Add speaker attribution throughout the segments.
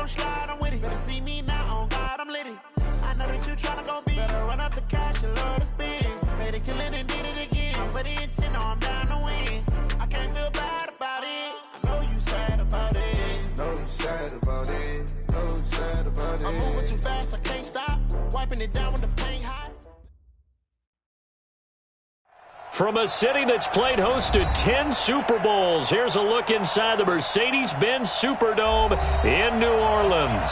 Speaker 1: come slide, I'm with it. Better see me now, on God, I'm litty. I know that you tryna go big. Better run up the cash, you love to spend. Made it, kill it, and did it again. But the intent, no, I'm down to win. I can't feel bad about it. I know you sad about it.
Speaker 2: Know you sad about it. Know you sad about it.
Speaker 1: I'm moving too fast, I can't stop. Wiping it down with the paint hot.
Speaker 3: From a city that's played host to 10 Super Bowls, here's a look inside the Mercedes-Benz Superdome in New Orleans.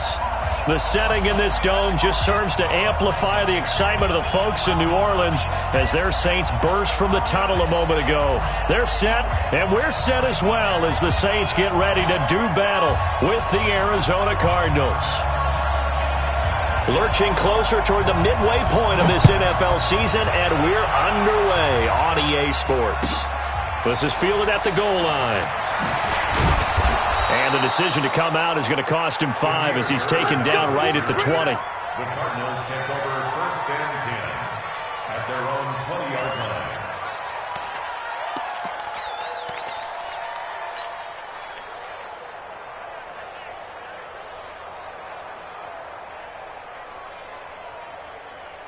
Speaker 3: The setting in this dome just serves to amplify the excitement of the folks in New Orleans as their Saints burst from the tunnel a moment ago. They're set, and we're set as well as the Saints get ready to do battle with the Arizona Cardinals. Lurching closer toward the midway point of this NFL season, and we're underway on EA Sports. This is fielded at the goal line. And the decision to come out is going to cost him 5 as he's taken down right at the 20.
Speaker 4: The Cardinals take over 1st and 10 at their own 20-yard line.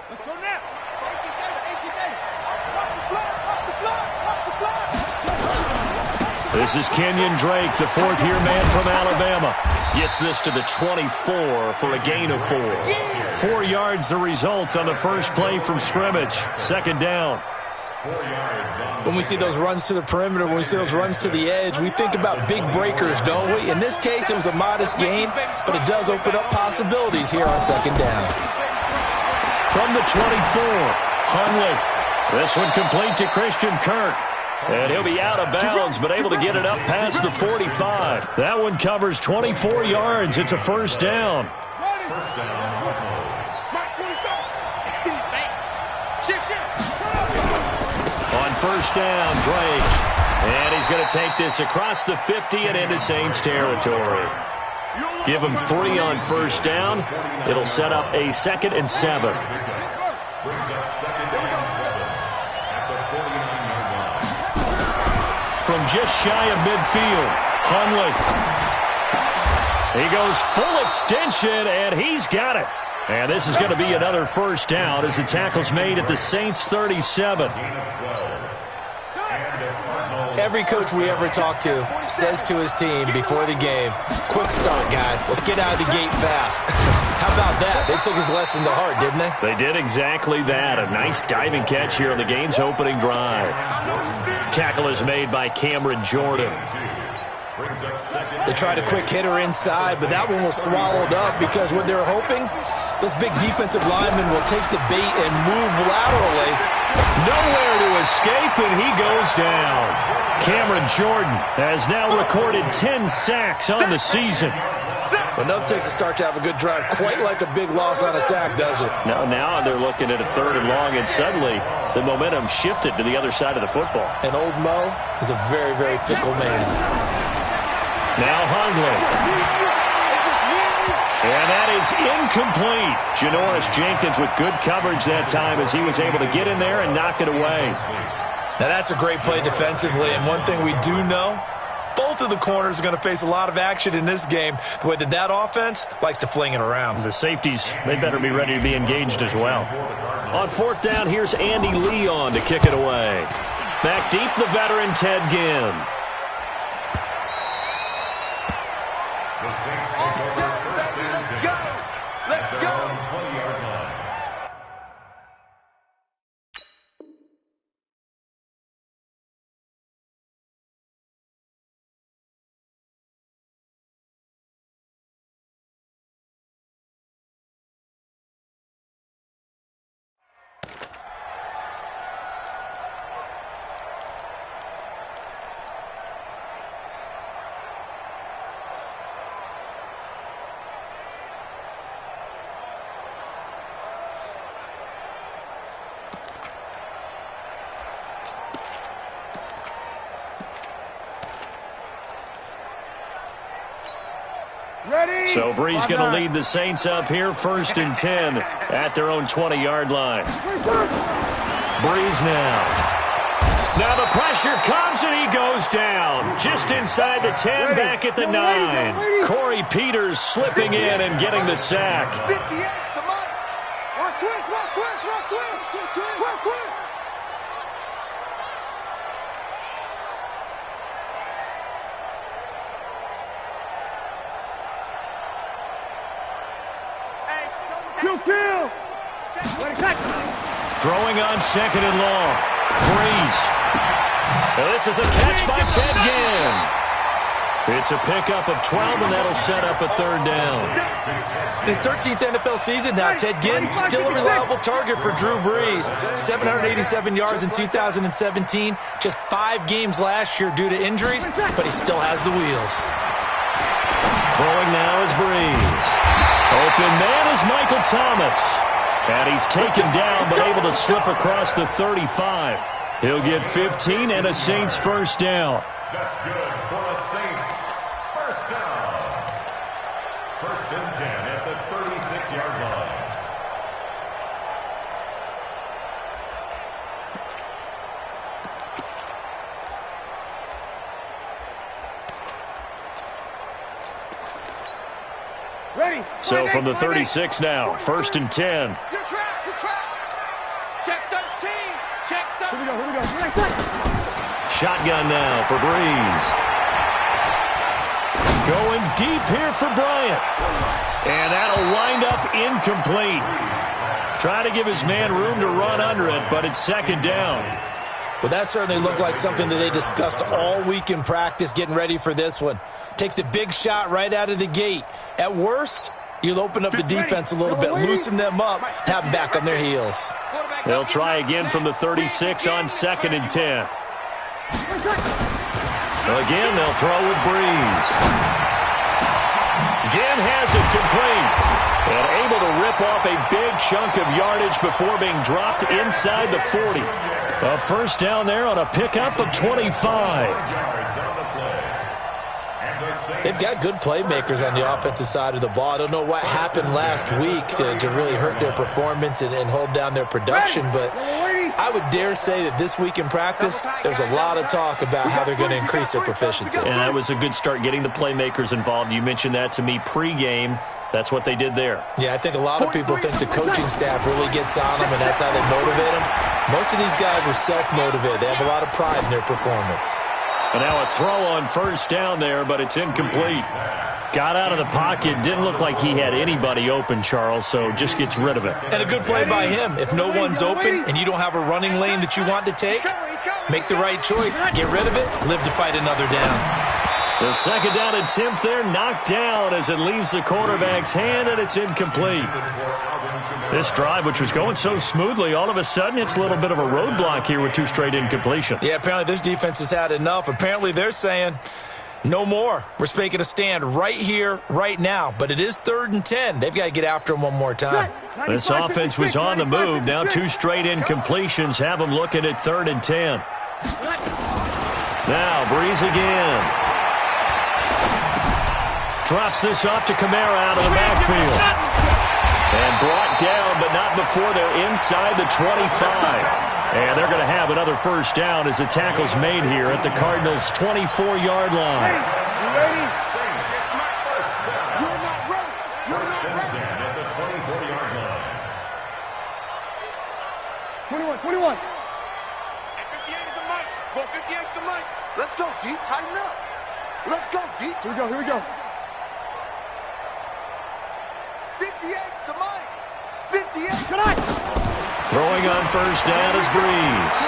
Speaker 5: Let's go now. Off the block.
Speaker 3: This is Kenyon Drake, the fourth-year man from Alabama. Gets this to the 24 for a gain of 4. 4 yards the result on the first play from scrimmage. 2nd down.
Speaker 6: When we see those runs to the perimeter, when we see those runs to the edge, we think about big breakers, don't we? In this case, it was a modest gain, but it does open up possibilities here on 2nd down.
Speaker 3: From the 24, Hundley. This one complete to Christian Kirk. And he'll be out of bounds, but able to get it up past the 45. That one covers 24 yards. It's a 1st down.
Speaker 4: First down.
Speaker 3: On 1st down, Drake. And he's going to take this across the 50 and into Saints territory. Give him 3 on 1st down. It'll set up a 2nd and 7.
Speaker 4: Brings up 2nd and 7 at the 49-yard line.
Speaker 3: From just shy of midfield, Hundley. He goes full extension, and he's got it. And this is going to be another 1st down as the tackle's made at the Saints' 37.
Speaker 6: Every coach we ever talk to says to his team before the game, quick start, guys. Let's get out of the gate fast. How about that? They took his lesson to heart, didn't they?
Speaker 3: They did exactly that. A nice diving catch here on the game's opening drive. Tackle is made by Cameron Jordan.
Speaker 6: They tried a quick hitter inside, but that one was swallowed up because what they were hoping, those big defensive linemen will take the bait and move laterally.
Speaker 3: Nowhere to escape, and he goes down. Cameron Jordan has now recorded 10 sacks on the season.
Speaker 6: But enough takes a start to have a good drive. Quite like a big loss on a sack, does it?
Speaker 3: Now they're looking at a 3rd and long, and suddenly the momentum shifted to the other side of the football.
Speaker 6: And old Mo is a very, very fickle man.
Speaker 3: Now Hundley. And that is incomplete. Janoris Jenkins with good coverage that time as he was able to get in there and knock it away.
Speaker 6: Now that's a great play defensively, and one thing we do know, both of the corners are going to face a lot of action in this game. The way that offense likes to fling it around.
Speaker 3: The safeties, they better be ready to be engaged as well. On 4th down, here's Andy Leon to kick it away. Back deep, the veteran Ted Ginn.
Speaker 4: The Saints take over 1st and 10 at their own 20-yard line.
Speaker 3: So Bree's going to lead the Saints up here 1st and 10 at their own 20-yard line. Breeze now. Now the pressure Pressure comes, and he goes down. Just inside the 10, back at the 9. Corey Peters slipping in and getting the sack.
Speaker 5: 58, come on. Watch twist, watch twist, watch twist. Twist, twist. Kill.
Speaker 3: Throwing on second and long. Breeze. This is a catch by Ted Ginn. It's a pickup of 12, and that'll set up a third down.
Speaker 6: His 13th NFL season now, Ted Ginn still a reliable target for Drew Brees. 787 yards in 2017, just 5 games last year due to injuries, but he still has the wheels.
Speaker 3: Throwing now is Breeze. Open man is Michael Thomas. And he's taken down, but able to slip across the 35. He'll get 15 and a Saints first down.
Speaker 4: That's good for the Saints. First down. First and 10 at the 36-yard line.
Speaker 5: Ready.
Speaker 3: So from the 36 now, first and 10.
Speaker 5: Your track, your track. Check 13, check 13. Here we go.
Speaker 3: Shotgun now for Breeze. Going deep here for Bryant. And that'll wind up incomplete. Trying to give his man room to run under it, but it's second down.
Speaker 6: Well, that certainly looked like something that they discussed all week in practice getting ready for this one. Take the big shot right out of the gate. At worst, you'll open up the defense a little bit, loosen them up, have them back on their heels.
Speaker 3: They'll try again from the 36 on second and 10. Again, they'll throw with Breeze. Ginn has it complete. And able to rip off a big chunk of yardage before being dropped inside the 40. A first down there on a pickup of 25.
Speaker 6: They've got good playmakers on the offensive side of the ball. I don't know what happened last week to really hurt their performance and hold down their production, but I would dare say that this week in practice, there's a lot of talk about how they're going to increase their proficiency.
Speaker 3: And that was a good start getting the playmakers involved. You mentioned that to me pregame. That's what they did there.
Speaker 6: Yeah, I think a lot of people think the coaching staff really gets on them, and that's how they motivate them. Most of these guys are self-motivated. They have a lot of pride in their performance.
Speaker 3: And now a throw on first down there, but it's incomplete. Got out of the pocket. Didn't look like he had anybody open, Charles, so just gets rid of it.
Speaker 6: And a good play by him. If no one's open and you don't have a running lane that you want to take, make the right choice. Get rid of it. Live to fight another down.
Speaker 3: The second down attempt there knocked down as it leaves the quarterback's hand, and it's incomplete. This drive, which was going so smoothly, all of a sudden it's a little bit of a roadblock here with 2 straight incompletions.
Speaker 6: Yeah, apparently this defense has had enough. Apparently they're saying no more. We're making a stand right here, right now. But it is 3rd and 10. They've got to get after him one more time.
Speaker 3: This offense was on the move. Now 2 straight incompletions have them looking at 3rd and 10. Now Breeze again. Drops this off to Kamara out of the backfield. And brought down, but not before they're inside the 25. And they're going to have another first down as the tackle's made here at the Cardinals' 24-yard line.
Speaker 5: You ready? You're not ready.
Speaker 4: First and 10 at the 24-yard line.
Speaker 5: 21. And 58 is the mic. Go 58 is the mic. Let's go, D. Tighten up. Let's go, D. Here we go. 58's the mic. 58 tonight.
Speaker 3: Throwing on first down is Breeze.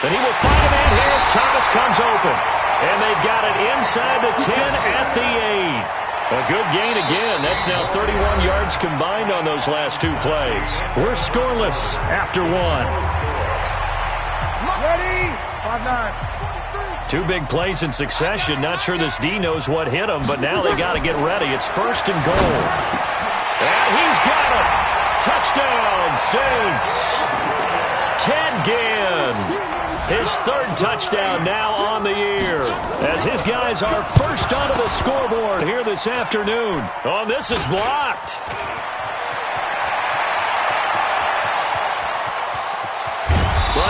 Speaker 3: And he will find a man here as Thomas comes open. And they've got it inside the 10 at the 8. A good gain again. That's now 31 yards combined on those last 2 plays. We're scoreless after 1.
Speaker 5: Ready? 5-9.
Speaker 3: 2 big plays in succession. Not sure this D knows what hit him, but now they got to get ready. It's 1st and goal. And he's got it. Touchdown, Saints. Ted Ginn. His 3rd touchdown now on the year. As his guys are first onto the scoreboard here this afternoon. Oh, this is blocked.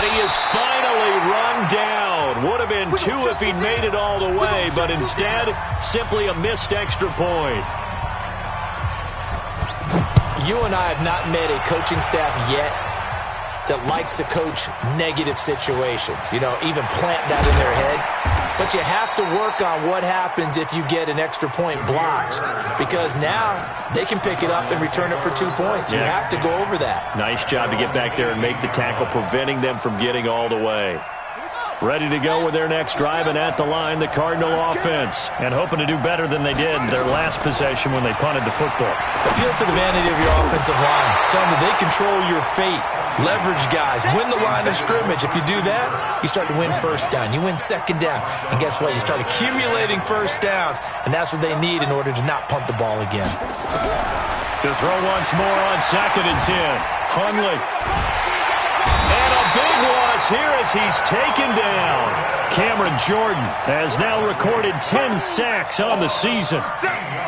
Speaker 3: And he is finally run down. Would have been 2 if he'd made it all the way, but instead, simply a missed extra point.
Speaker 6: You and I have not met a coaching staff yet that likes to coach negative situations, even plant that in their head. But you have to work on what happens if you get an extra point blocked, because now they can pick it up and return it for 2 points. You have to go over that.
Speaker 3: Nice job to get back there and make the tackle, preventing them from getting all the way. Ready to go with their next drive, and at the line, the Cardinal offense. And hoping to do better than they did their last possession when they punted the football.
Speaker 6: Appeal to the vanity of your offensive line. Tell them that they control your fate. Leverage guys. Win the line of scrimmage. If you do that, you start to win first down. You win second down. And guess what? You start accumulating first downs, and that's what they need in order to not punt the ball again.
Speaker 3: To throw once more on 2nd and 10. Hundley. And a big loss here as he's taken down. Cameron Jordan has now recorded 10 sacks on the season.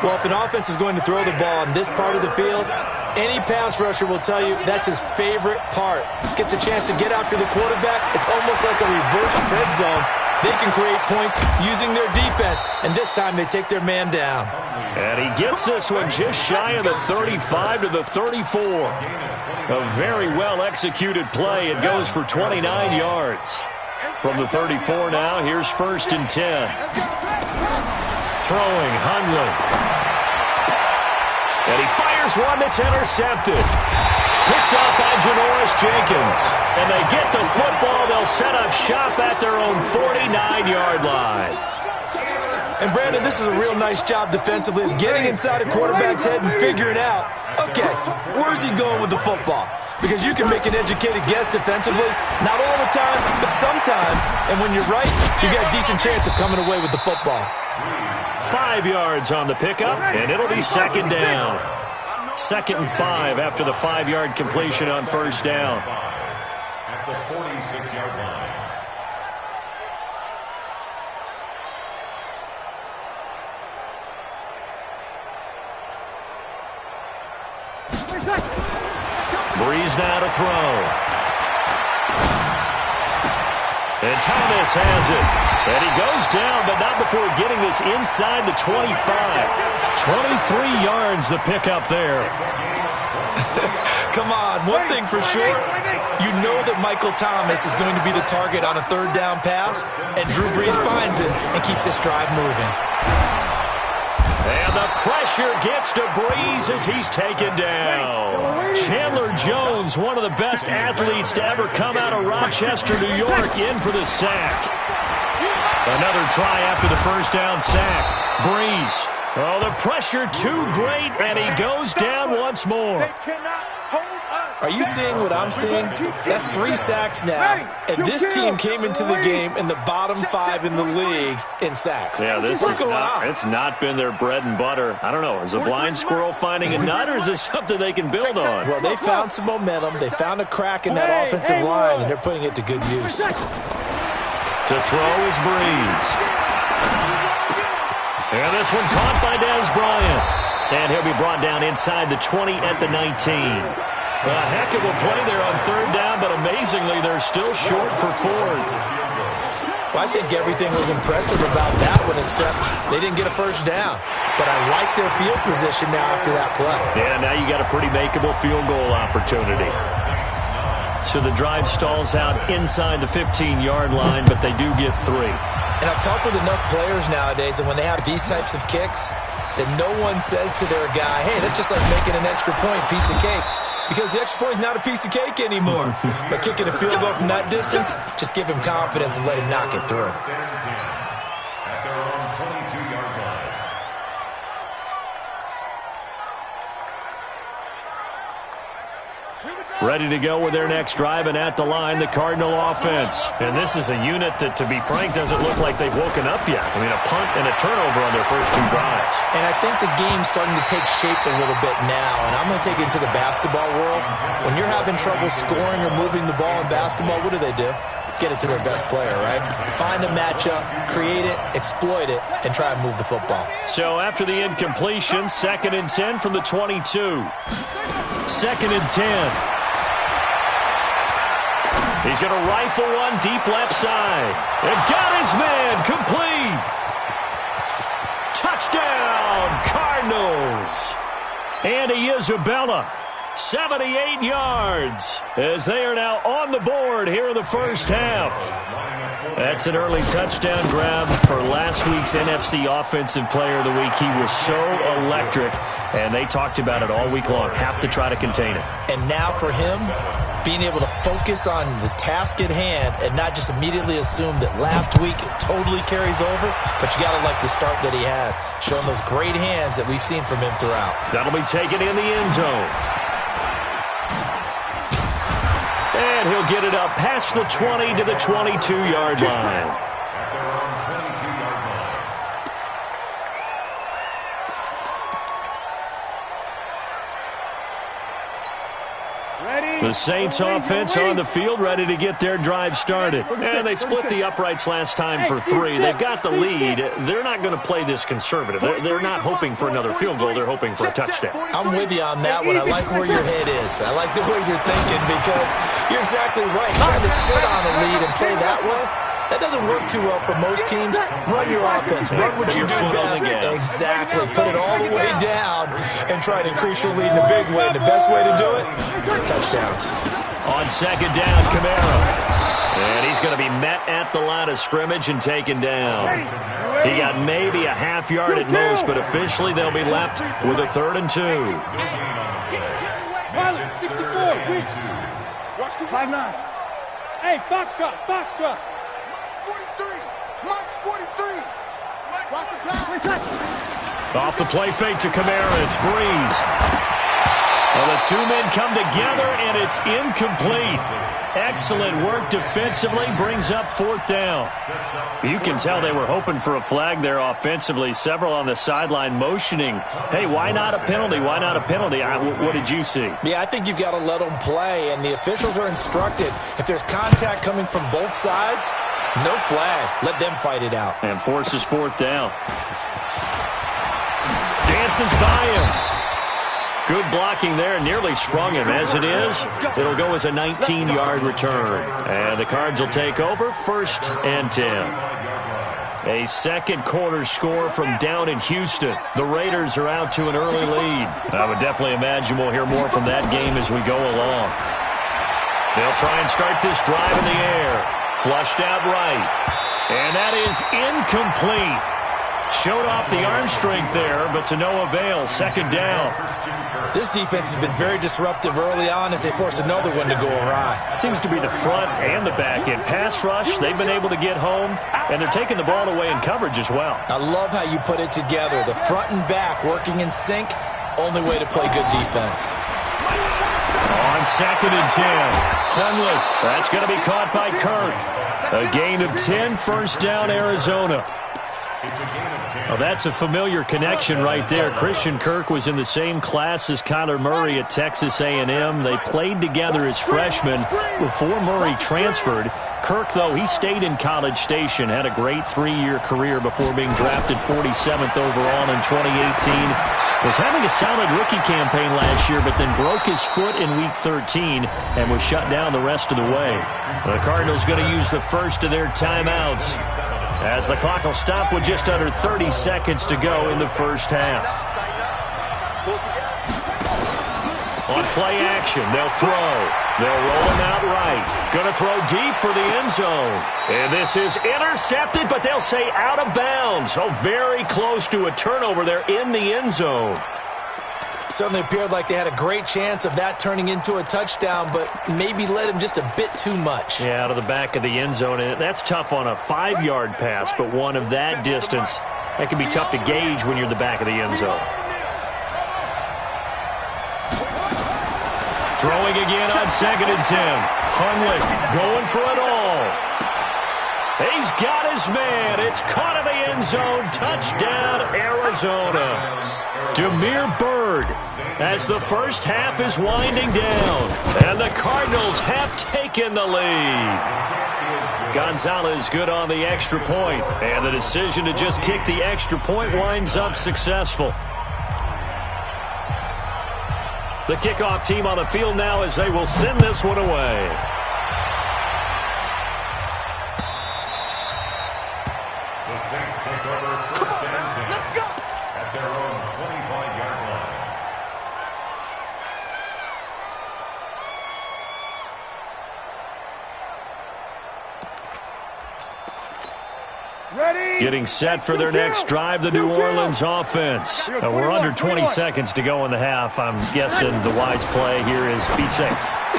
Speaker 6: Well, if an offense is going to throw the ball in this part of the field, any pass rusher will tell you that's his favorite part. Gets a chance to get after the quarterback. It's almost like a reverse red zone. They can create points using their defense, and this time they take their man down.
Speaker 3: And he gets this one just shy of the 35 to the 34. A very well-executed play. It goes for 29 yards. From the 34 now, here's 1st and 10. Throwing, Hundley. And he fires one that's intercepted. Picked up by Janoris Jenkins. And they get the football. They'll set up shop at their own 49-yard line.
Speaker 6: And, Brandon, this is a real nice job defensively of getting inside a quarterback's head and figuring out, okay, where's he going with the football? Because you can make an educated guess defensively. Not all the time, but sometimes. And when you're right, you got a decent chance of coming away with the football.
Speaker 3: 5 yards on the pickup, and it'll be 2nd down. 2nd and 5 after the 5-yard completion on 1st down.
Speaker 4: At the 46-yard line.
Speaker 3: Breeze now to throw. And Thomas has it. And he goes down, but not before getting this inside the 25. 23 yards the pickup there.
Speaker 6: Come on, one thing for sure, you know that Michael Thomas is going to be the target on a 3rd down pass, and Drew Brees finds it and keeps this drive moving.
Speaker 3: And the pressure gets to Brees as he's taken down. Chandler Jones, one of the best athletes to ever come out of Rochester, New York, in for the sack. Another try after the 1st down sack. Brees. Oh, the pressure too great, and he goes down once more.
Speaker 6: Are you seeing what I'm seeing? That's 3 sacks now, and this team came into the game in the bottom 5 in the league in sacks.
Speaker 3: Yeah, it's not been their bread and butter. I don't know, is a blind squirrel finding a nut, or is this something they can build on?
Speaker 6: Well, they found some momentum. They found a crack in that offensive line, and they're putting it to good use.
Speaker 3: To throw is Brees. And this one caught by Dez Bryant. And he'll be brought down inside the 20 at the 19. A heck of a play there on 3rd down, but amazingly, they're still short for 4th.
Speaker 6: Well, I think everything was impressive about that one, except they didn't get a 1st down. But I like their field position now after that play.
Speaker 3: Yeah, now you got a pretty makeable field goal opportunity. So the drive stalls out inside the 15-yard line, but they do get 3.
Speaker 6: And I've talked with enough players nowadays that when they have these types of kicks, that no one says to their guy, hey, that's just like making an extra point, piece of cake. Because the extra point is not a piece of cake anymore. But kicking a field goal from that distance, just give him confidence and let him knock it through.
Speaker 4: At their own 22-yard line.
Speaker 3: Ready to go with their next drive, and at the line, the Cardinal offense. And this is a unit that, to be frank, doesn't look like they've woken up yet. I mean, a punt and a turnover on their first 2 drives.
Speaker 6: And I think the game's starting to take shape a little bit now, and I'm going to take it into the basketball world. When you're having trouble scoring or moving the ball in basketball, what do? Get it to their best player, right? Find a matchup, create it, exploit it, and try and move the football.
Speaker 3: So after the incompletion, 2nd and 10 from the 22. 2nd and 10. He's going to rifle one deep left side. And got his man complete. Touchdown, Cardinals. Andy Isabella, 78 yards, as they are now on the board here in the first half. That's an early touchdown grab for last week's NFC Offensive Player of the Week. He was so electric, and they talked about it all week long. Have to try to contain it.
Speaker 6: And now for him, being able to focus on the task at hand and not just immediately assume that last week it totally carries over, but you got to like the start that he has, showing those great hands that we've seen from him throughout.
Speaker 3: That'll be taken in the end zone. And he'll get it up past the 20 to the 22-yard line. The Saints offense on the field, ready to get their drive started. And they split the uprights last time for 3. They've got the lead. They're not going to play this conservative. They're not hoping for another field goal. They're hoping for a touchdown.
Speaker 6: I'm with you on that one. I like where your head is. I like the way you're thinking because you're exactly right. Trying to sit on a lead and play that way, that doesn't work too well for most teams. Run your offense. Run what you do best. Exactly. Put it all the way down and try to increase your lead in a big way. And the best way to do it, touchdowns.
Speaker 3: On second down, Kamara. And he's going to be met at the line of scrimmage and taken down. He got maybe a half yard at most, but officially they'll be left with a 3rd and 2.
Speaker 5: 5-9. Hey, Foxtrot. 43. Mike's 43. Watch the pass.
Speaker 3: Off the play fake to Kamara. It's Breeze. Well, the two men come together, and it's incomplete. Excellent work defensively. Brings up 4th down. You can tell they were hoping for a flag there offensively. Several on the sideline motioning. Hey, why not a penalty? Why not a penalty? What did you see?
Speaker 6: Yeah, I think you've got to let them play, and the officials are instructed. If there's contact coming from both sides, no flag. Let them fight it out.
Speaker 3: And forces 4th down. Dances by him. Good blocking there, nearly sprung him. As it is, it'll go as a 19-yard return. And the Cards will take over, 1st and 10. A second quarter score from down in Houston. The Raiders are out to an early lead. I would definitely imagine we'll hear more from that game as we go along. They'll try and start this drive in the air. Flushed out right. And that is incomplete. Showed off the arm strength there, but to no avail. Second down.
Speaker 6: This defense has been very disruptive early on as they force another one to go awry.
Speaker 3: Seems to be the front and the back end. Pass rush, they've been able to get home, and they're taking the ball away in coverage as well.
Speaker 6: I love how you put it together. The front and back working in sync, only way to play good defense.
Speaker 3: On 2nd and 10, Hundley. That's going to be caught by Kirk. A gain of 10, 1st down, Arizona. Well, that's a familiar connection right there. Christian Kirk was in the same class as Kyler Murray at Texas A&M. They played together as freshmen before Murray transferred. Kirk, though, he stayed in College Station, had a great 3-year career before being drafted 47th overall in 2018. Was having a solid rookie campaign last year, but then broke his foot in Week 13 and was shut down the rest of the way. The Cardinals going to use the first of their timeouts, as the clock will stop with just under 30 seconds to go in the first half. On play action, they'll throw. They'll roll him out right. Going to throw deep for the end zone. And this is intercepted, but they'll say out of bounds. Oh, very close to a turnover there in the end zone.
Speaker 6: Certainly appeared like they had a great chance of that turning into a touchdown, but maybe led him just a bit too much.
Speaker 3: Yeah, out of the back of the end zone. And that's tough on a 5-yard pass, but one of that distance, that can be tough to gauge when you're in the back of the end zone. Throwing again on 2nd and 10. Hundley going for it all. He's got his man. It's caught in the end zone. Touchdown, Arizona. Damiere Byrd as the first half is winding down. And the Cardinals have taken the lead. Gonzalez good on the extra point. And the decision to just kick the extra point winds up successful. The kickoff team on the field now as they will send this one away.
Speaker 4: The Saints take over first and 10.
Speaker 5: Let's go.
Speaker 4: At their own 25-yard line.
Speaker 5: Ready?
Speaker 3: Getting set for their next drive, the New Orleans offense. We're under 20 seconds to go in the half. I'm guessing the wise play here is be safe.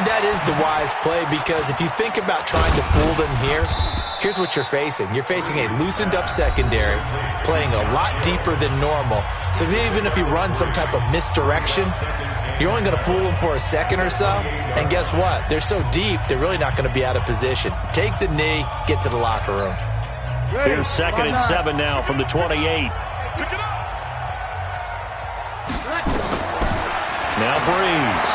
Speaker 6: That is the wise play, because if you think about trying to fool them here, here's what you're facing. You're facing a loosened-up secondary, playing a lot deeper than normal. So even if you run some type of misdirection, you're only going to fool them for a second or so. And guess what? They're so deep, they're really not going to be out of position. Take the knee, get to the locker room.
Speaker 3: Here's 2nd and 7 now from the 28. Now Breeze.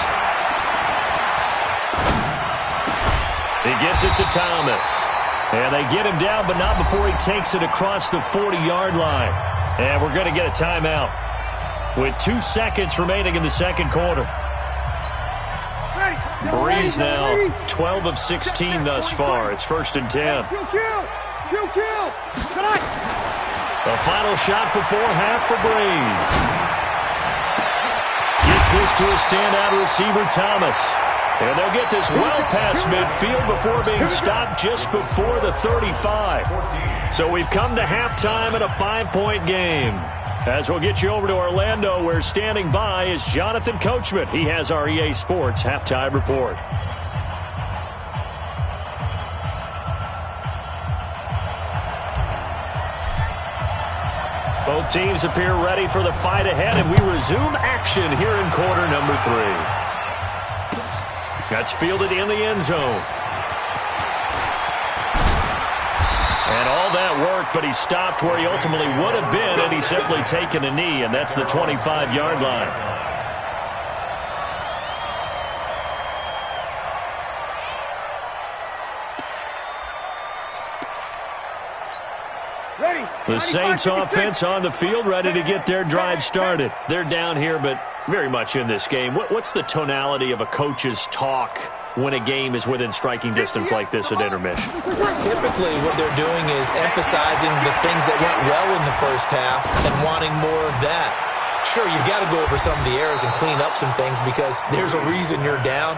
Speaker 3: He gets it to Thomas. And they get him down, but not before he takes it across the 40-yard line. And we're going to get a timeout with 2 seconds remaining in the second quarter. Breeze now 12 of 16 thus far. It's 1st and 10. The final shot before half for Breeze. Gets this to a standout receiver, Thomas. And they'll get this well past midfield before being stopped just before the 35. So we've come to halftime in a 5-point game. As we'll get you over to Orlando, where standing by is Jonathan Coachman. He has our EA Sports halftime report. Both teams appear ready for the fight ahead, and we resume action here in quarter number 3. That's fielded in the end zone. And all that work, but he stopped where he ultimately would have been had he simply taken a knee, and that's the 25-yard line. The Saints offense on the field, ready to get their drive started. They're down here, but very much in this game. What's the tonality of a coach's talk when a game is within striking distance like this at intermission?
Speaker 6: Typically, what they're doing is emphasizing the things that went well in the first half and wanting more of that. Sure, you've got to go over some of the errors and clean up some things because there's a reason you're down.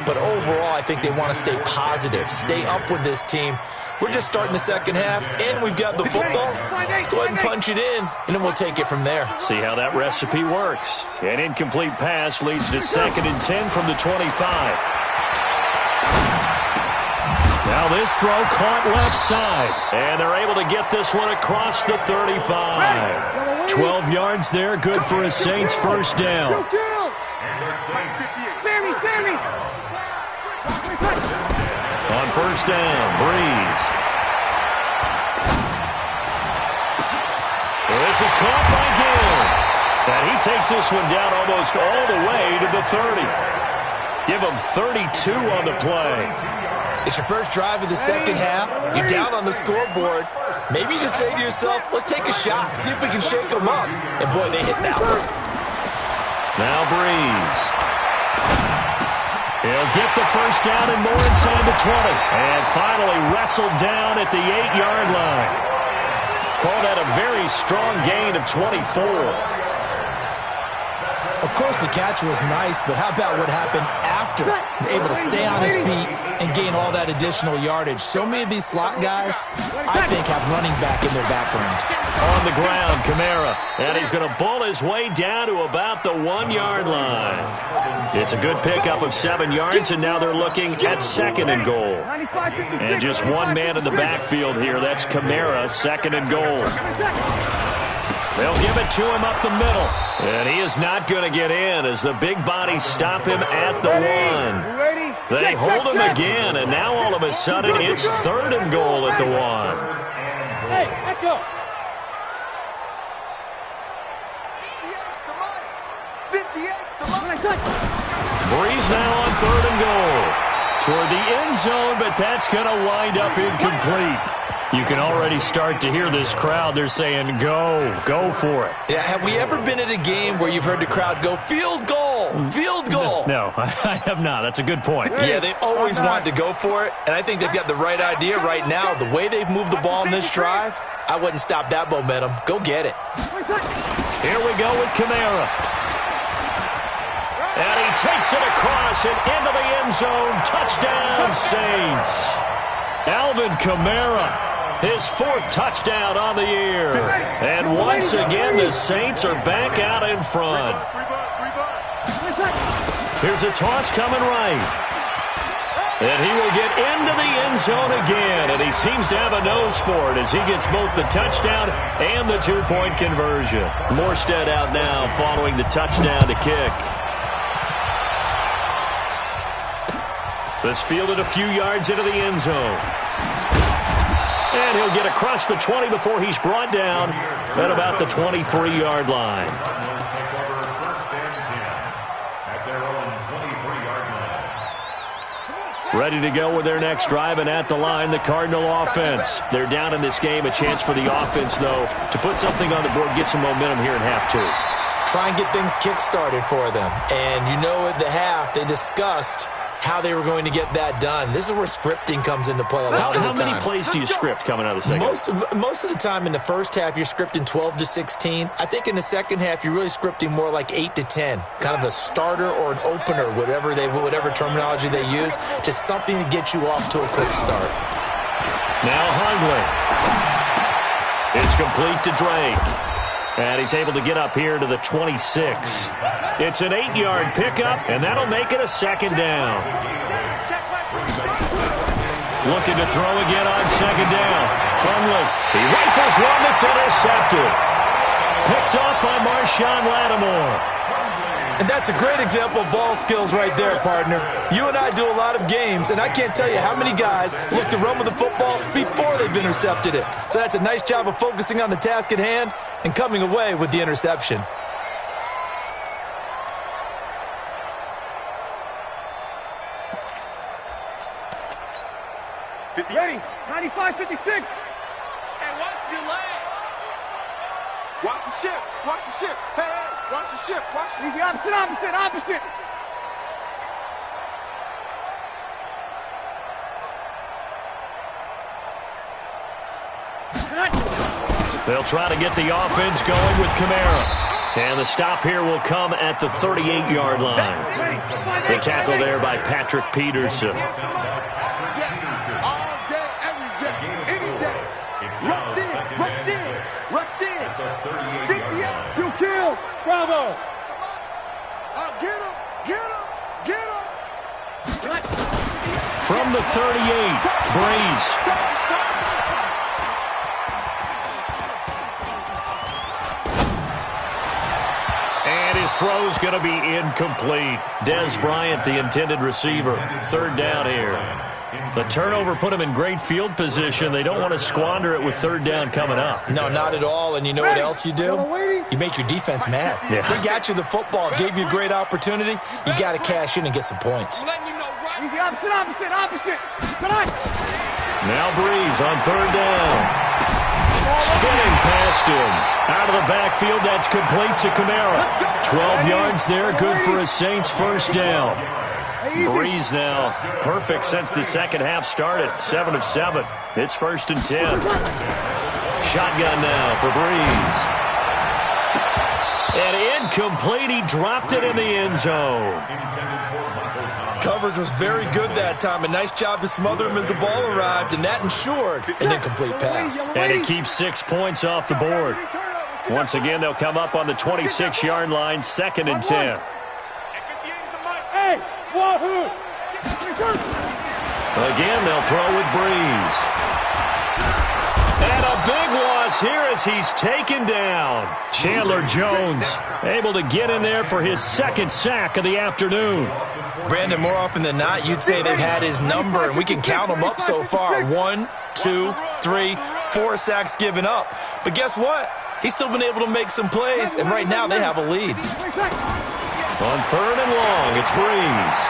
Speaker 6: But overall, I think they want to stay positive, stay up with this team. We're just starting the second half, and we've got the football. Let's go ahead and punch it in, and then we'll take it from there.
Speaker 3: See how that recipe works. An incomplete pass leads to 2nd and 10 from the 25. Now this throw caught left side, and they're able to get this one across the 35. 12 yards there, good for a Saints first down. On first down, Breeze. This is caught by Gill. And he takes this one down almost all the way to the 30. Give him 32 on the play.
Speaker 6: It's your first drive of the second half. You're down on the scoreboard. Maybe you just say to yourself, let's take a shot, see if we can shake them up. And boy, they hit that one.
Speaker 3: Now Breeze. He'll get the first down and more inside the 20. And finally wrestled down at the 8-yard line. Call that a very strong gain of 24.
Speaker 6: Of course, the catch was nice, but how about what happened after? Able to stay on his feet and gain all that additional yardage. So many of these slot guys, I think, have running back in their background.
Speaker 3: On the ground, Kamara. And he's going to bull his way down to about the 1-yard line. It's a good pickup of 7 yards, and now they're looking at 2nd and goal. And just one man in the backfield here. That's Kamara, 2nd and goal. They'll give it to him up the middle. And he is not going to get in as the big bodies stop him at the 1. They hold him again, and now all of a sudden it's 3rd and goal at the 1.
Speaker 5: Hey, let's go. 58's the money.
Speaker 3: Breeze now on 3rd and goal. Toward the end zone, but that's going to wind up incomplete. You can already start to hear this crowd. They're saying, go for it.
Speaker 6: Yeah, have we ever been at a game where you've heard the crowd go, field goal, field goal?
Speaker 3: No, I have not. That's a good point.
Speaker 6: Yeah, they always want to go for it, and I think they've got the right idea right now. The way they've moved the ball in this drive, I wouldn't stop that momentum. Go get it.
Speaker 3: Here we go with Kamara. And he takes it across and into the end zone. Touchdown, Saints. Alvin Kamara. His 4th touchdown on the year. And once again, the Saints are back out in front. Here's a toss coming right. And he will get into the end zone again. And he seems to have a nose for it as he gets both the touchdown and the 2-point conversion. Morstead out now following the touchdown to kick. This fielded a few yards into the end zone. And he'll get across the 20 before he's brought down at about the 23-yard line. Ready to go with their next drive, and at the line, the Cardinal offense. They're down in this game. A chance for the offense, though, to put something on the board, get some momentum here in half 2.
Speaker 6: Try and get things kick-started for them. And you know at the half, they discussed how they were going to get that done. This is where scripting comes into play a lot of the time.
Speaker 3: How many plays do you script coming out of the second?
Speaker 6: Most of the time in the first half, you're scripting 12 to 16. I think in the second half, you're really scripting more like 8 to 10. Kind of a starter or an opener, whatever terminology they use. Just something to get you off to a quick start.
Speaker 3: Now Hundley. It's complete to Drake. And he's able to get up here to the 26. It's an 8-yard pickup, and that'll make it a second down. Looking to throw again on second down. Hundley, he rifles one that's intercepted. Picked off by Marshawn Lattimore.
Speaker 6: And that's a great example of ball skills right there, partner. You and I do a lot of games, and I can't tell you how many guys look to run with the football before they've intercepted it. So that's a nice job of focusing on the task at hand and coming away with the interception.
Speaker 5: Ready, 95, 56. And watch your leg. Watch the ship, watch the ship. Hey, watch the ship, watch the ship. Opposite.
Speaker 3: They'll try to get the offense going with Kamara. And the stop here will come at the 38-yard line. The tackle there by Patrick Peterson.
Speaker 5: Rush in. 50 yards. You kill. Bravo. Get him.
Speaker 3: From the 38, Breeze. And his throw's going to be incomplete. Des Bryant, the intended receiver. 3rd down here. The turnover put him in great field position. They don't want to squander it with 3rd down coming up.
Speaker 6: No, not at all. And you know what else you do? You make your defense mad.
Speaker 3: Yeah.
Speaker 6: They got you the football, gave you a great opportunity. You got to cash in and get some points.
Speaker 5: Opposite.
Speaker 3: Now Breeze on 3rd down. Spinning past him. Out of the backfield, that's complete to Kamara. 12 yards there, good for a Saints 1st down. Breeze now perfect since the second half started. 7 of 7. It's 1st and 10. Shotgun now for Breeze. And incomplete. He dropped it in the end zone.
Speaker 6: Coverage was very good that time. A nice job to smother him as the ball arrived, and that ensured an incomplete pass.
Speaker 3: And it keeps 6 points off the board. Once again, they'll come up on the 26-yard line, 2nd and 10. Again, they'll throw with Breeze. And a big loss here as he's taken down. Chandler Jones able to get in there for his 2nd sack of the afternoon.
Speaker 6: Brandon, more often than not, you'd say they've had his number, and we can count them up so far. 1, 2, 3, 4 sacks given up. But guess what? He's still been able to make some plays, and right now they have a lead.
Speaker 3: On 3rd and long, it's Breeze.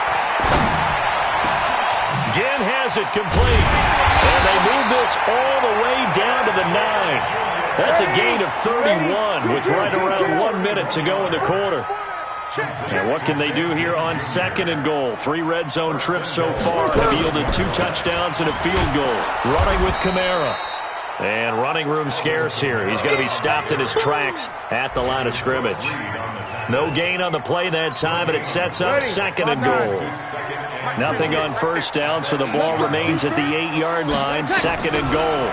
Speaker 3: Again has it complete. And they move this all the way down to the 9. That's a gain of 31 with right around 1 minute to go in the quarter. And what can they do here on 2nd and goal? 3 red zone trips so far have yielded 2 touchdowns and a field goal. Running with Kamara. And running room scarce here. He's going to be stopped in his tracks at the line of scrimmage. No gain on the play that time, but it sets up 2nd and goal. Nothing on first down, so the ball remains at the 8-yard line. 2nd and goal.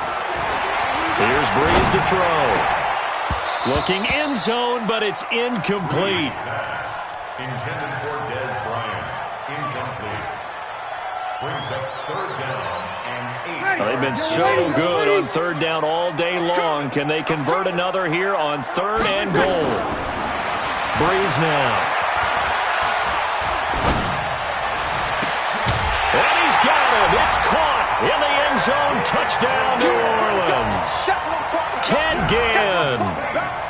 Speaker 3: Here's Breeze to throw. Looking end zone, but it's incomplete.
Speaker 4: Intended for Des Bryant. Incomplete. Brings up 3rd down and 8.
Speaker 3: They've been so good on 3rd down all day long. Can they convert another here on 3rd and goal? Breeze now. And he's got him. It's caught in the end zone. Touchdown, New Orleans. Ted Ginn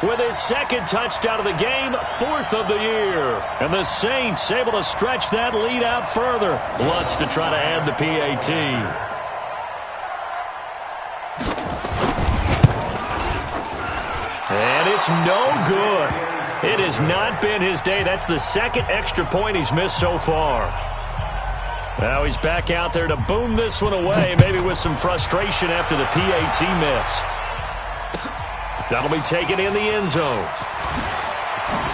Speaker 3: with his 2nd touchdown of the game, 4th of the year. And the Saints able to stretch that lead out further. Lutz to try to add the PAT. And it's no good. It has not been his day. That's the 2nd extra point he's missed so far. Now he's back out there to boom this one away, maybe with some frustration after the PAT miss. That'll be taken in the end zone.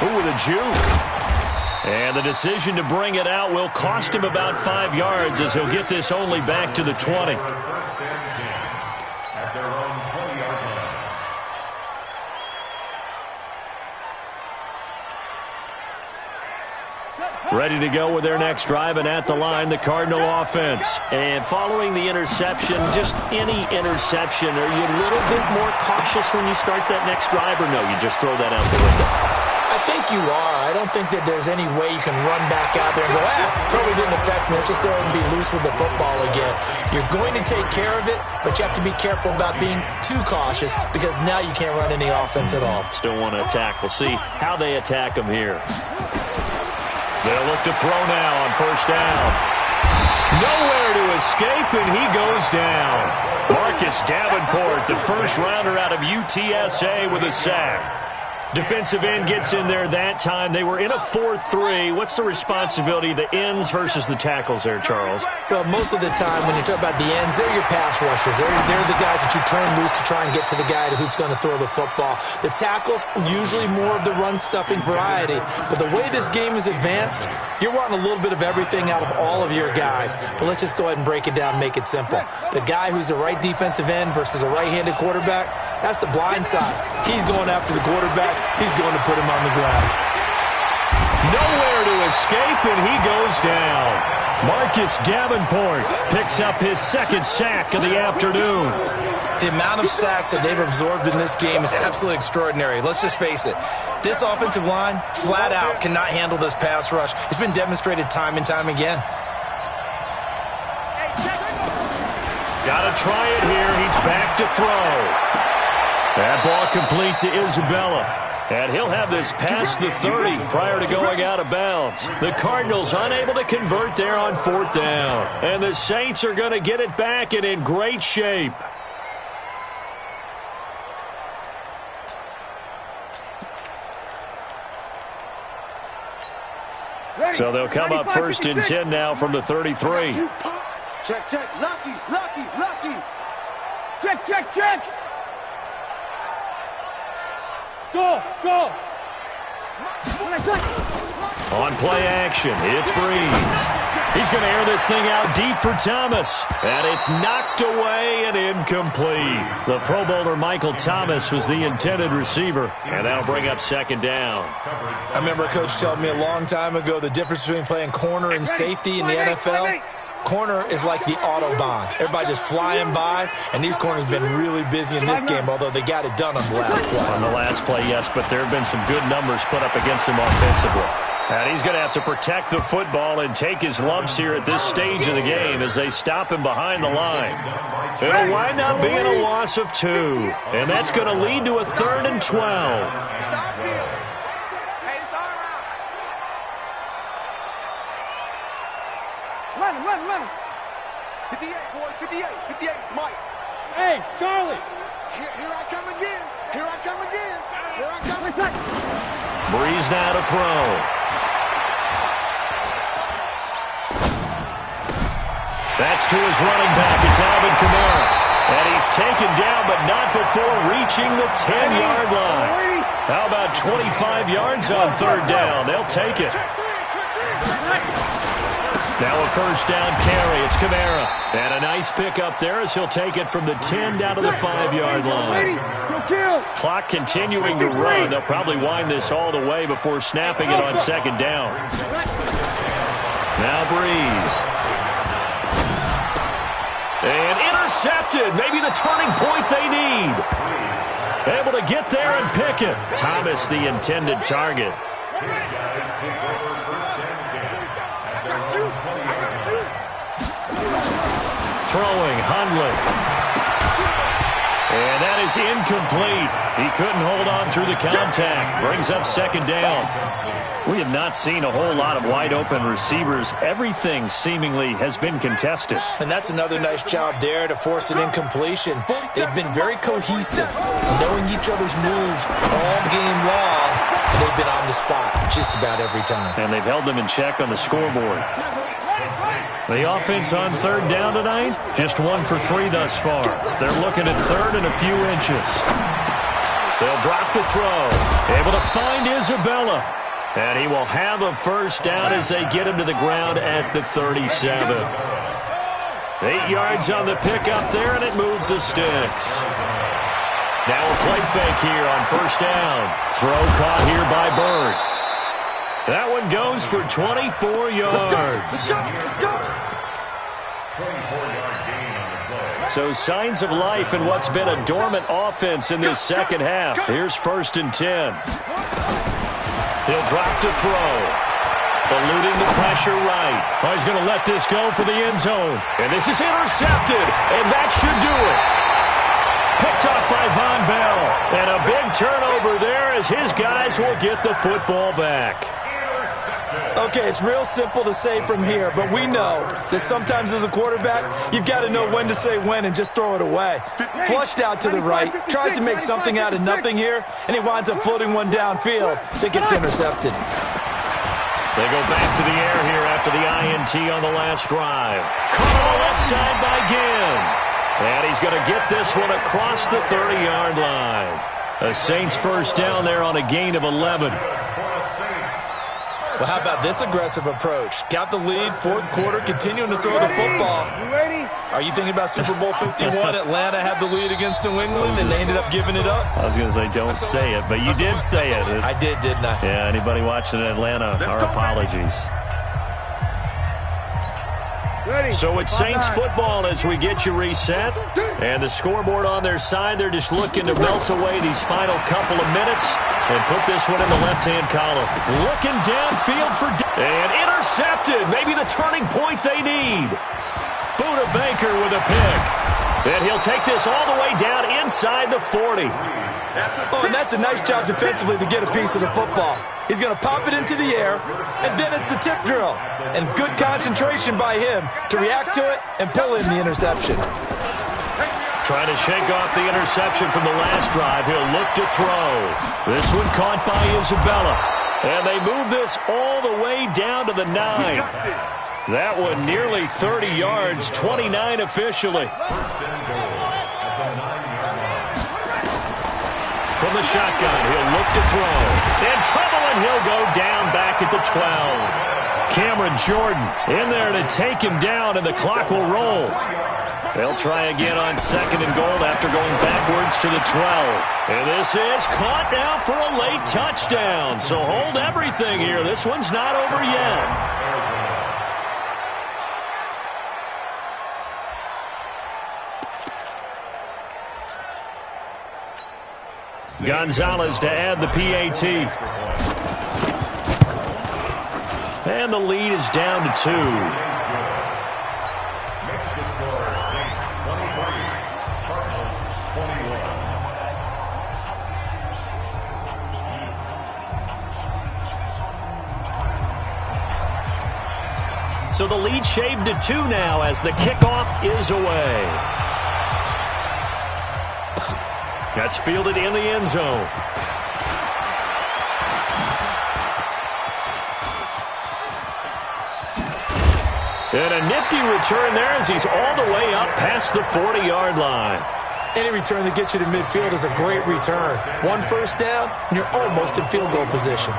Speaker 3: Ooh, with a juke. And the decision to bring it out will cost him about 5 yards as he'll get this only back to the 20.
Speaker 4: First and 10 at their own 20-yard line.
Speaker 3: Ready to go with their next drive, and at the line, the Cardinal offense. And following the interception, just any interception, are you a little bit more cautious when you start that next drive, or no, you just throw that out the window?
Speaker 6: I think you are. I don't think that there's any way you can run back out there and go, totally didn't affect me. Let's just go ahead and be loose with the football again. You're going to take care of it, but you have to be careful about being too cautious because now you can't run any offense at all.
Speaker 3: Still want to attack. We'll see how they attack him here. They'll look to throw now on first down. Nowhere to escape, and he goes down. Marcus Davenport, the first rounder out of UTSA, with a sack. Defensive end gets in there that time. They were in a 4-3. What's the responsibility of the ends versus the tackles there, Charles?
Speaker 6: Well, most of the time when you talk about the ends, they're your pass rushers. They're the guys that you turn loose to try and get to the guy who's going to throw the football. The tackles, usually more of the run-stuffing variety. But the way this game is advanced, you're wanting a little bit of everything out of all of your guys. But let's just go ahead and break it down and make it simple. The guy who's the right defensive end versus a right-handed quarterback, that's the blind side. He's going after the quarterback. He's going to put him on the ground.
Speaker 3: Nowhere to escape, and he goes down. Marcus Davenport picks up his 2nd sack of the afternoon.
Speaker 6: The amount of sacks that they've absorbed in this game is absolutely extraordinary. Let's just face it. This offensive line, flat out, cannot handle this pass rush. It's been demonstrated time and time again.
Speaker 3: Got to try it here. He's back to throw. That ball complete to Isabella. And he'll have this past the 30 prior to going out of bounds. The Cardinals unable to convert there on 4th down. And the Saints are going to get it back and in great shape. So they'll come up 1st and 10 now from the 33.
Speaker 5: Check, check. Lucky. Check. Go.
Speaker 3: On play action, it's Breeze. He's going to air this thing out deep for Thomas. And it's knocked away and incomplete. The Pro Bowler Michael Thomas was the intended receiver. And that'll bring up 2nd down.
Speaker 6: I remember a coach telling me a long time ago the difference between playing corner and safety in the NFL. Corner is like the Autobahn. Everybody just flying by, and these corners have been really busy in this game, although they got it done on the last play.
Speaker 3: On the last play, yes, but there have been some good numbers put up against him offensively. And he's going to have to protect the football and take his lumps here at this stage of the game as they stop him behind the line. It'll wind up being a loss of 2, and that's going to lead to a 3rd and 12.
Speaker 5: Run. 58, boy, 58, it's Mike. Hey, Charlie. Here I come again. Here I come again. Here I come again.
Speaker 3: Breeze now to throw. That's to his running back. It's Alvin Kamara. And he's taken down, but not before reaching the 10-yard line. How about 25 yards on third down? They'll take it. Now a first down carry. It's Kamara. And a nice pickup there as he'll take it from the 10 down to the 5-yard line. Clock continuing to run. They'll probably wind this all the way before snapping it on second down. Now Breeze. And intercepted. Maybe the turning point they need. Able to get there and pick it. Thomas, the intended target. Throwing, Hundley. And that is incomplete. He couldn't hold on through the contact. Brings up second down. We have not seen a whole lot of wide-open receivers. Everything seemingly has been contested.
Speaker 6: And that's another nice job there to force an incompletion. They've been very cohesive, knowing each other's moves all game long. They've been on the spot just about every time.
Speaker 3: And they've held them in check on the scoreboard. The offense on third down tonight, just 1 for 3 thus far. They're looking at third and a few inches. They'll drop the throw. Able to find Isabella. And he will have a first down as they get him to the ground at the 37. 8 yards on the pickup there, and it moves the sticks. Now a play fake here on first down. Throw caught here by Bird. That one goes for 24 yards. So signs of life in what's been a dormant offense in this second half. Here's first and 10. He'll drop to throw. Eluding the pressure right. Oh, he's going to let this go for the end zone. And this is intercepted. And that should do it. Picked up by Von Bell. And a big turnover there as his guys will get the football back.
Speaker 6: Okay, it's real simple to say from here, but we know that sometimes as a quarterback, you've got to know when to say when and just throw it away. Flushed out to the right, tries to make something out of nothing here, and he winds up floating one downfield that gets intercepted.
Speaker 3: They go back to the air here after the INT on the last drive. Caught on the left side by Ginn. And he's going to get this one across the 30-yard line. The Saints first down there on a gain of 11.
Speaker 6: Well, how about this aggressive approach? Got the lead, fourth quarter, continuing to throw the football. Are you thinking about Super Bowl 51? Atlanta had the lead against New England, and they ended up giving it up?
Speaker 3: I was going to say, don't say it, but you did say it.
Speaker 6: I did, didn't I?
Speaker 3: Yeah, anybody watching in Atlanta, our apologies. So it's Saints football as we get you reset. And the scoreboard on their side, they're just looking to melt away these final couple of minutes and put this one in the left-hand column. Looking downfield for... And intercepted. Maybe the turning point they need. Buda Baker with a pick. And he'll take this all the way down inside the 40.
Speaker 6: Oh, and that's a nice job defensively to get a piece of the football. He's going to pop it into the air, and then it's the tip drill. And good concentration by him to react to it and pull in the interception.
Speaker 3: Trying to shake off the interception from the last drive. He'll look to throw. This one caught by Isabella. And they move this all the way down to the 9. That one nearly 30 yards, 29 officially. From the shotgun, he'll look to throw. In trouble, and he'll go down back at the 12. Cameron Jordan in there to take him down, and the clock will roll. They'll try again on second and goal after going backwards to the 12. And this is caught now for a late touchdown. So hold everything here. This one's not over yet. Gonzalez to add the PAT. And the lead is down to 2.
Speaker 4: Next to score, Saints 23, Cardinals 21.
Speaker 3: So the lead shaved to 2 now as the kickoff is away. That's fielded in the end zone. And a nifty return there as he's all the way up past the 40-yard line.
Speaker 6: Any return that gets you to midfield is a great return. 1 first down, and you're almost in field goal position.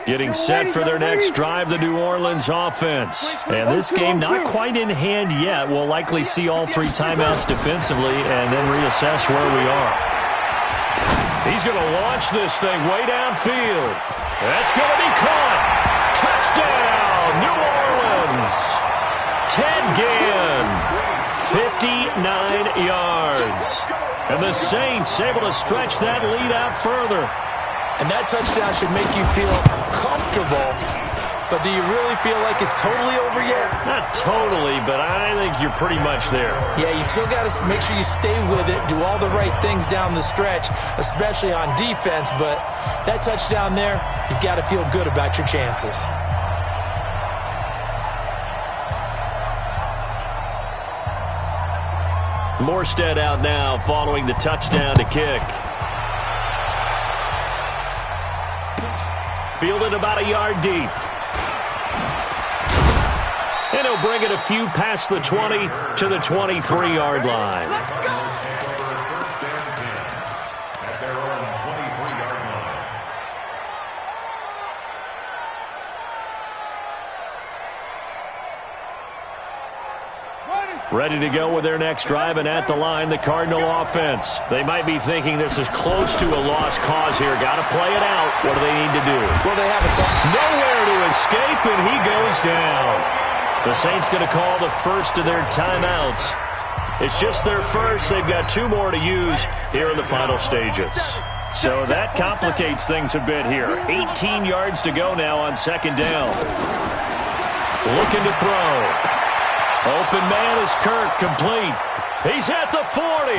Speaker 3: Getting set for their next drive, the New Orleans offense. And this game not quite in hand yet. We'll likely see all 3 timeouts defensively and then reassess where we are. He's going to launch this thing way downfield. That's going to be caught. Touchdown, New Orleans. Ted Ginn, 59 yards. And the Saints able to stretch that lead out further.
Speaker 6: And that touchdown should make you feel comfortable. But do you really feel like it's totally over yet?
Speaker 3: Not totally, but I think you're pretty much there.
Speaker 6: Yeah, you still got to make sure you stay with it, do all the right things down the stretch, especially on defense. But that touchdown there, you've got to feel good about your chances.
Speaker 3: Morstead out now following the touchdown to kick. Fielded about a yard deep. And he'll bring it a few past the 20 to the 23-yard line.
Speaker 4: Let's go! First and 10 at their own 23-yard line.
Speaker 3: Ready to go with their next drive, and at the line, the Cardinal offense. They might be thinking this is close to a lost cause here. Got to play it out. What do they need to do?
Speaker 6: Well, they have
Speaker 3: nowhere to escape, and he goes down. The Saints going to call the first of their timeouts. It's just their first. They've got 2 more to use here in the final stages. So that complicates things a bit here. 18 yards to go now on second down. Looking to throw. Open man is Kirk, complete. He's at the 40,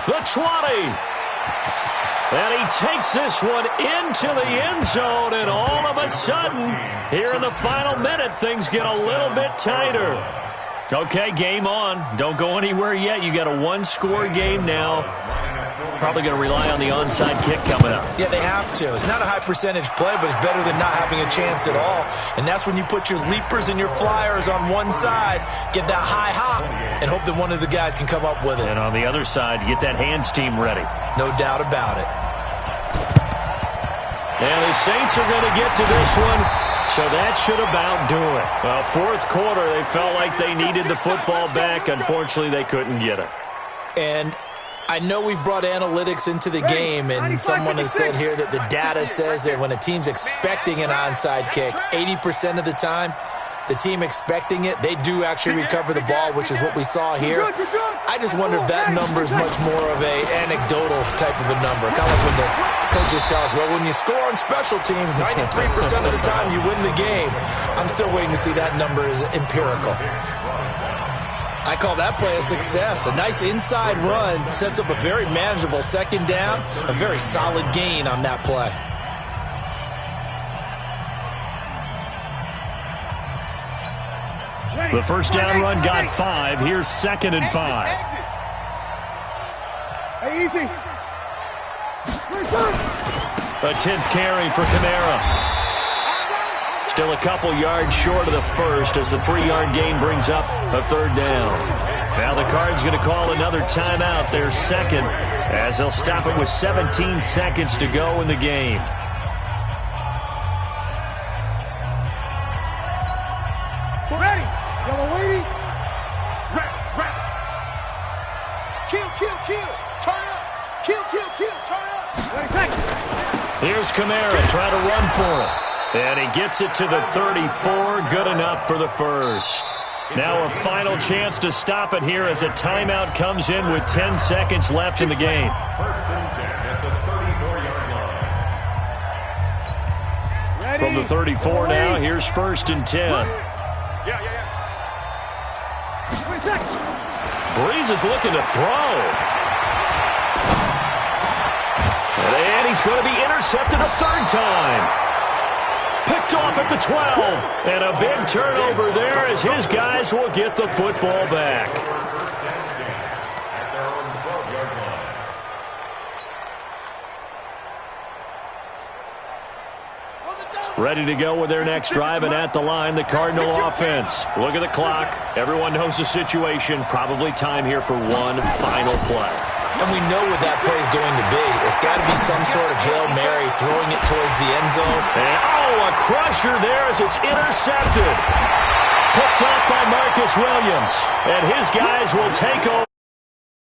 Speaker 3: the 20. And he takes this one into the end zone, and all of a sudden, here in the final minute, things get a little bit tighter. Okay, game on. Don't go anywhere yet. You got a 1-score game now. Probably going to rely on the onside kick coming up.
Speaker 6: Yeah, they have to. It's not a high percentage play, but it's better than not having a chance at all. And that's when you put your leapers and your flyers on one side, get that high hop, and hope that one of the guys can come up with it.
Speaker 3: And on the other side, get that hands team ready.
Speaker 6: No doubt about it.
Speaker 3: And the Saints are going to get to this one, so that should about do it. Well, fourth quarter, they felt like they needed the football back. Unfortunately, they couldn't get it.
Speaker 6: And I know we've brought analytics into the game, and someone has said here that the data says that when a team's expecting an onside kick, 80% of the time, the team expecting it, they do actually recover the ball, which is what we saw here. I just wonder if that number is much more of a anecdotal type of a number. Kind of like when the coaches tell us, well, when you score on special teams, 93% of the time you win the game. I'm still waiting to see that number is empirical. I call that play a success. A nice inside run sets up a very manageable second down, a very solid gain on that play.
Speaker 3: The first down run got 5. Here's 2nd and 5.
Speaker 5: Hey, easy.
Speaker 3: A 10th carry for Kamara. Still a couple yards short of the first as the 3-yard gain brings up a 3rd down. Now the Cards going to call another timeout, their second, as they'll stop it with 17 seconds to go in the game.
Speaker 5: Ready. Yellow lady. Rap. Kill. Turn up. Kill. Turn up. Ready, second.
Speaker 3: Here's Kamara trying to run for it. And he gets it to the 34. Good enough for the first. Now a final chance to stop it here as a timeout comes in with 10 seconds left in the game.
Speaker 4: First and 10 at the 34-yard line.
Speaker 3: From the 34 now, here's 1st and 10.
Speaker 5: Yeah.
Speaker 3: Breeze is looking to throw. And he's going to be intercepted a third time. Picked off at the 12. And a big turnover there as his guys will get the football back. Ready to go with their next drive, and at the line, the Cardinal offense. Look at the clock. Everyone knows the situation. Probably time here for one final play.
Speaker 6: And we know what that play is going to be. It's got to be some sort of Hail Mary, throwing it towards the end zone.
Speaker 3: And, a crusher there as it's intercepted. Picked up by Marcus Williams. And his guys will take over.